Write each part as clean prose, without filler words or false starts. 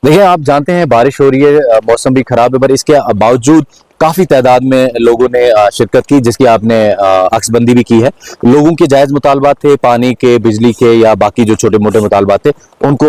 دیکھیں آپ جانتے ہیں بارش ہو رہی ہے، موسم بھی خراب ہے، پر اس کے باوجود کافی تعداد میں لوگوں نے شرکت کی، جس کی آپ نے عکس بندی بھی کی ہے۔ لوگوں کے جائز مطالبات تھے، پانی کے، بجلی کے یا باقی جو چھوٹے موٹے مطالبات تھے، ان کو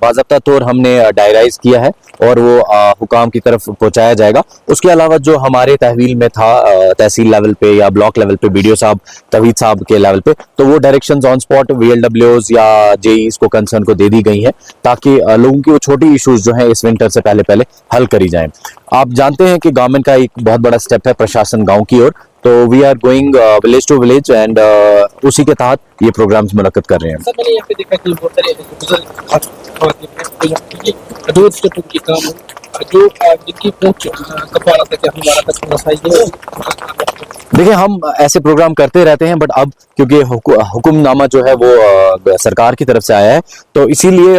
باضابطہ طور ہم نے ڈائرائز کیا ہے اور وہ حکام کی طرف پہنچایا جائے گا۔ اس کے علاوہ جو ہمارے تحویل میں تھا تحصیل لیول پہ یا بلاک لیول پہ، BDO صاحب، توحید صاحب کے لیول پہ، تو وہ ڈائریکشنز آن سپاٹ VLWs یا JEs کو کنسرن کو دے دی گئی ہیں، تاکہ لوگوں کی وہ چھوٹی ایشوز جو ہیں اس ونٹر سے پہلے حل کری جائیں۔ آپ جانتے ہیں کہ گورنمنٹ کا ایک بہت بڑا سٹیپ ہے پرشاسن گاؤں کی اور، تو we are going village to village and اسی کے تحت یہ پروگرامز منعقد کر رہے ہیں۔ سر میں نے یہاں پہ دیکھا کہ بہت سارے دو اسٹیپوں کی کام جو جن کی پہنچ کفالت ہے کہ ہمارا تک مسائل ہے۔ دیکھیں ہم ایسے پروگرام کرتے رہتے ہیں، بٹ اب کیونکہ حکم نامہ جو ہے وہ سرکار کی طرف سے آیا ہے، تو اسی لیے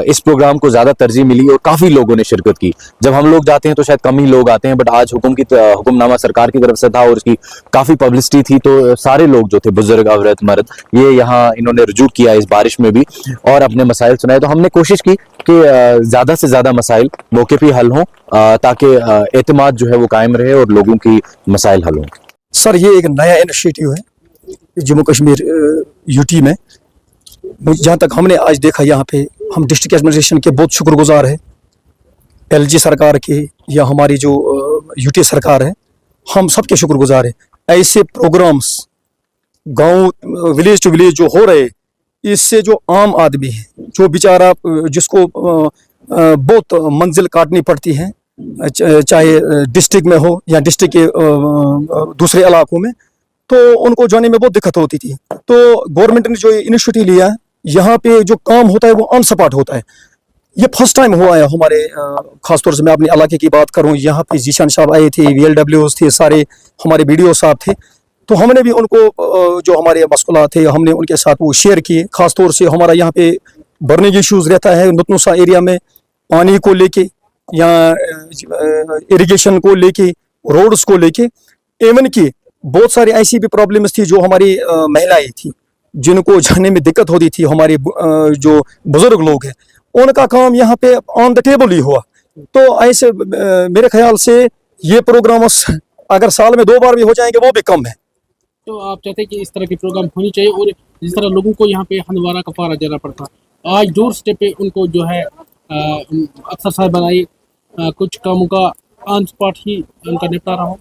اس پروگرام کو زیادہ ترجیح ملی اور کافی لوگوں نے شرکت کی۔ جب ہم لوگ جاتے ہیں تو شاید کم ہی لوگ آتے ہیں، بٹ آج حکم نامہ سرکار کی طرف سے تھا اور اس کی کافی پبلسٹی تھی، تو سارے لوگ جو تھے، بزرگ، عورت، مرد، یہ یہاں انہوں نے رجوع کیا اس بارش میں بھی اور اپنے مسائل سنائے۔ تو ہم نے کوشش کی کہ زیادہ سے زیادہ مسائل موقع پہ حل ہوں، تاکہ اعتماد جو ہے وہ قائم رہے اور لوگوں کی مسائل حل ہوں۔ سر یہ ایک نیا انیشیٹو ہے جموں کشمیر UT میں، جہاں تک ہم نے آج دیکھا یہاں پہ ہم ڈسٹرکٹ ایڈمنسٹریشن کے بہت شکر گزار ہیں، LG سرکار کے یا ہماری جو UT سرکار ہے، ہم سب کے شکر گزار ہیں۔ ایسے پروگرامز گاؤں ولیج ٹو ولیج جو ہو رہے، اس سے جو عام آدمی ہے، جو بیچارہ جس کو بہت منزل کاٹنی پڑتی ہے، چاہے ڈسٹرکٹ میں ہو یا ڈسٹرکٹ کے دوسرے علاقوں میں، تو ان کو جانے میں بہت دقت ہوتی تھی۔ تو گورنمنٹ نے جو انیشیٹو لیا ہے، یہاں پہ جو کام ہوتا ہے وہ آن سپاٹ ہوتا ہے۔ یہ فرسٹ ٹائم ہوا ہے ہمارے، خاص طور سے میں اپنے علاقے کی بات کروں، یہاں پہ ذیشان صاحب آئے تھے، VLWs تھے، سارے ہمارے BDO صاحب تھے، تو ہم نے بھی ان کو جو ہمارے مسئلات تھے ہم نے ان کے ساتھ وہ شیئر کیے۔ خاص طور سے ہمارا یہاں پہ برننگ ایشوز رہتا ہے نتنوسا ایریا میں، پانی کو لے کے یا اریگیشن کو لے کے، روڈز کو لے کے، ایون کہ بہت ساری ایسی بھی پرابلمز تھی جو ہماری مہلائیں تھیں جن کو جانے میں دقت ہوتی تھی، ہمارے جو بزرگ لوگ ہیں، ان کا کام یہاں پہ آن دا ٹیبل ہی ہوا۔ تو ایسے میرے خیال سے یہ پروگرامز اگر سال میں 2 بار بھی ہو جائیں گے وہ بھی کم ہے۔ تو آپ چاہتے ہیں کہ اس طرح کے پروگرام ہونے چاہیے، اور جس طرح لوگوں کو یہاں پہ ہندوارہ کفارہ دینا پڑتا، آج ڈور اسٹیپ پہ ان کو جو ہے افسر صاحب بنائی کچھ کاموں کا آن سپاٹ ہی ان کا نپٹارا ہو۔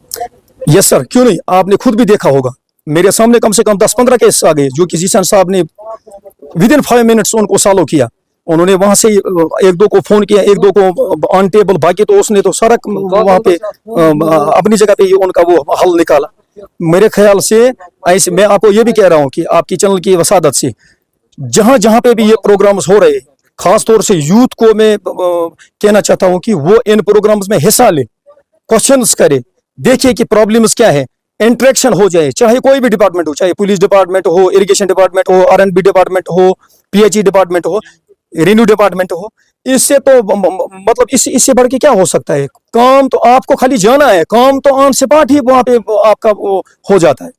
یس سر، کیوں نہیں، آپ نے خود بھی دیکھا ہوگا میرے سامنے کم سے کم 10-15 کیس آ گئے جو کہ ذیشان صاحب نے ودن 5 منٹس ان کو سالو کیا۔ انہوں نے وہاں سے 1-2 کو فون کیا، 1-2 کو آن ٹیبل، باقی تو اس نے تو سارا وہاں پہ اپنی جگہ پہ ان کا وہ حل نکالا۔ میرے خیال سے ایسے میں آپ کو یہ بھی کہہ رہا ہوں کہ آپ کی چینل کی وسادت سے جہاں جہاں پہ بھی یہ پروگرامز ہو رہے، خاص طور سے یوتھ کو میں کہنا چاہتا ہوں کہ وہ ان پروگرامز میں حصہ لے، کوشچنز کرے، دیکھیے کہ پرابلمز کیا ہے، انٹریکشن ہو جائے، چاہے کوئی بھی ڈپارٹمنٹ ہو، چاہے پولیس ڈپارٹمنٹ ہو، اریگیشن ڈپارٹمنٹ ہو، R&B ڈپارٹمنٹ ہو، PHE ڈپارٹمنٹ ہو، رینیو ڈپارٹمنٹ ہو۔ اس سے تو مطلب اس سے بڑھ کے کیا ہو سکتا ہے؟ کام تو آپ کو خالی جانا ہے، کام تو آن سپاٹ ہی وہاں پہ آپ کا وہ ہو جاتا ہے۔